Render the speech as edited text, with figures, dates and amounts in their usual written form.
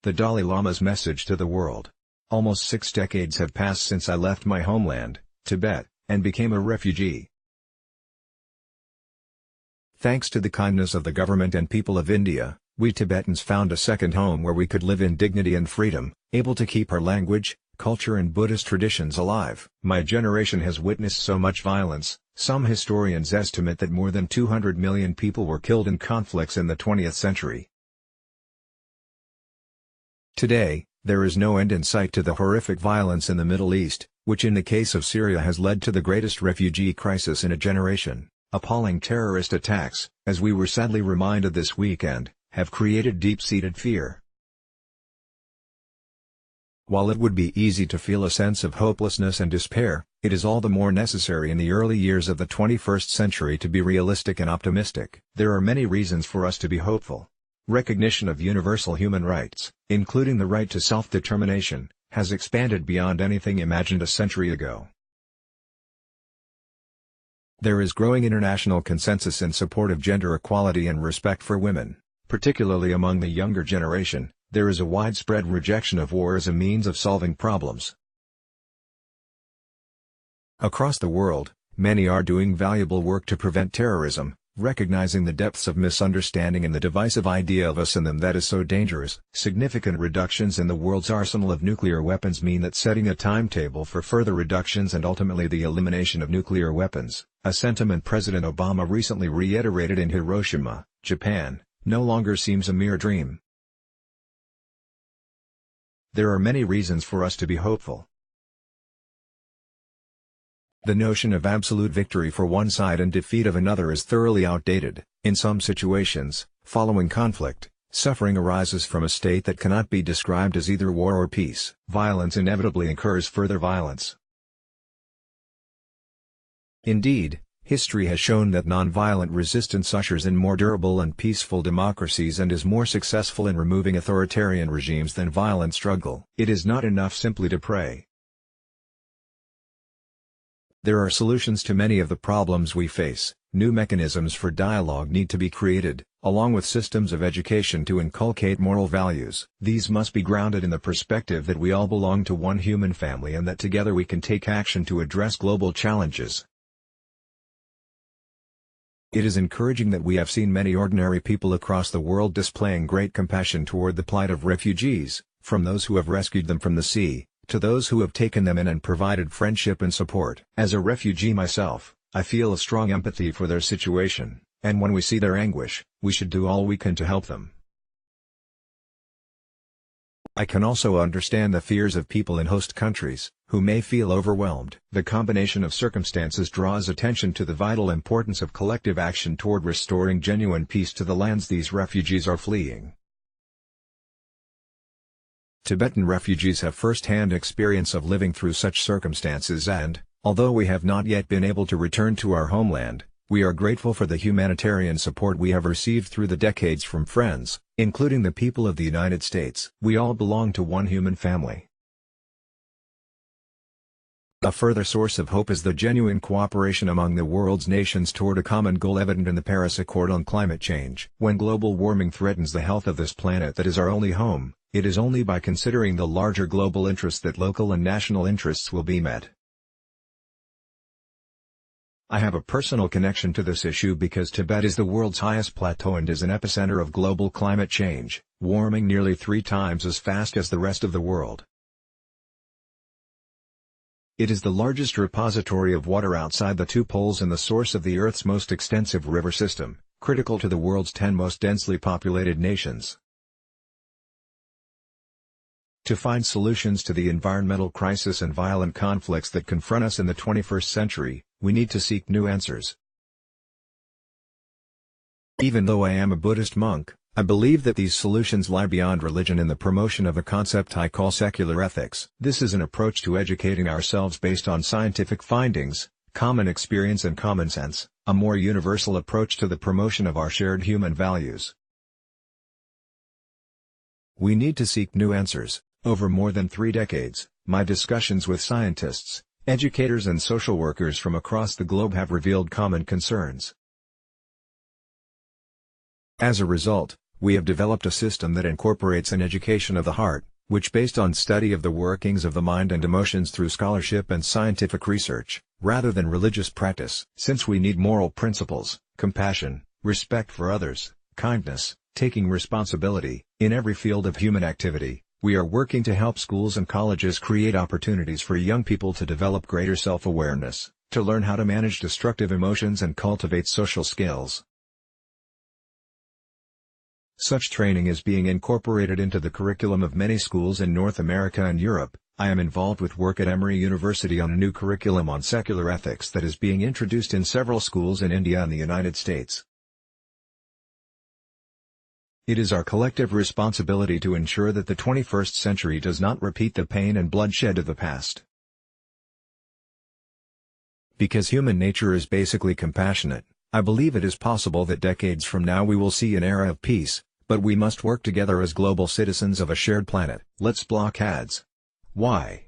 The Dalai Lama's message to the world. Almost 6 decades have passed since I left my homeland, Tibet, and became a refugee. Thanks to the kindness of the government and people of India, we Tibetans found a second home where we could live in dignity and freedom, able to keep our language, culture and Buddhist traditions alive. My generation has witnessed so much violence. Some historians estimate that more than 200 million people were killed in conflicts in the 20th century. Today, there is no end in sight to the horrific violence in the Middle East, which in the case of Syria has led to the greatest refugee crisis in a generation. Appalling terrorist attacks, as we were sadly reminded this weekend, have created deep-seated fear. While it would be easy to feel a sense of hopelessness and despair, it is all the more necessary in the early years of the 21st century to be realistic and optimistic. There are many reasons for us to be hopeful. Recognition of universal human rights, including the right to self-determination, has expanded beyond anything imagined a century ago. There is growing international consensus in support of gender equality and respect for women. Particularly among the younger generation, there is a widespread rejection of war as a means of solving problems. Across the world, many are doing valuable work to prevent terrorism, recognizing the depths of misunderstanding and the divisive idea of us and them that is so dangerous. Significant reductions in the world's arsenal of nuclear weapons mean that setting a timetable for further reductions and ultimately the elimination of nuclear weapons, a sentiment President Obama recently reiterated in Hiroshima, Japan, no longer seems a mere dream. There are many reasons for us to be hopeful. The notion of absolute victory for one side and defeat of another is thoroughly outdated. In some situations, following conflict, suffering arises from a state that cannot be described as either war or peace. Violence inevitably incurs further violence. Indeed, history has shown that nonviolent resistance ushers in more durable and peaceful democracies and is more successful in removing authoritarian regimes than violent struggle. It is not enough simply to pray. There are solutions to many of the problems we face. New mechanisms for dialogue need to be created, along with systems of education to inculcate moral values. These must be grounded in the perspective that we all belong to one human family and that together we can take action to address global challenges. It is encouraging that we have seen many ordinary people across the world displaying great compassion toward the plight of refugees, from those who have rescued them from the sea, to those who have taken them in and provided friendship and support. As a refugee myself, I feel a strong empathy for their situation, and when we see their anguish, we should do all we can to help them. I can also understand the fears of people in host countries, who may feel overwhelmed. The combination of circumstances draws attention to the vital importance of collective action toward restoring genuine peace to the lands these refugees are fleeing. Tibetan refugees have first-hand experience of living through such circumstances and, although we have not yet been able to return to our homeland, we are grateful for the humanitarian support we have received through the decades from friends, including the people of the United States. We all belong to one human family. A further source of hope is the genuine cooperation among the world's nations toward a common goal evident in the Paris Accord on climate change. When global warming threatens the health of this planet that is our only home, it is only by considering the larger global interests that local and national interests will be met. I have a personal connection to this issue because Tibet is the world's highest plateau and is an epicenter of global climate change, warming nearly 3 times as fast as the rest of the world. It is the largest repository of water outside the 2 poles and the source of the Earth's most extensive river system, critical to the world's 10 most densely populated nations. To find solutions to the environmental crisis and violent conflicts that confront us in the 21st century, we need to seek new answers. Even though I am a Buddhist monk, I believe that these solutions lie beyond religion in the promotion of a concept I call secular ethics. This is an approach to educating ourselves based on scientific findings, common experience and common sense, a more universal approach to the promotion of our shared human values. We need to seek new answers. Over more than 3 decades, my discussions with scientists, educators and social workers from across the globe have revealed common concerns. As a result, We have developed a system that incorporates an education of the heart, which based on study of the workings of the mind and emotions through scholarship and scientific research, rather than religious practice. Since we need moral principles, compassion, respect for others, kindness, taking responsibility, in every field of human activity, we are working to help schools and colleges create opportunities for young people to develop greater self-awareness, to learn how to manage destructive emotions and cultivate social skills. Such training is being incorporated into the curriculum of many schools in North America and Europe. I am involved with work at Emory University on a new curriculum on secular ethics that is being introduced in several schools in India and the United States. It is our collective responsibility to ensure that the 21st century does not repeat the pain and bloodshed of the past. Because human nature is basically compassionate, I believe it is possible that decades from now we will see an era of peace, but we must work together as global citizens of a shared planet. Let's block ads. Why?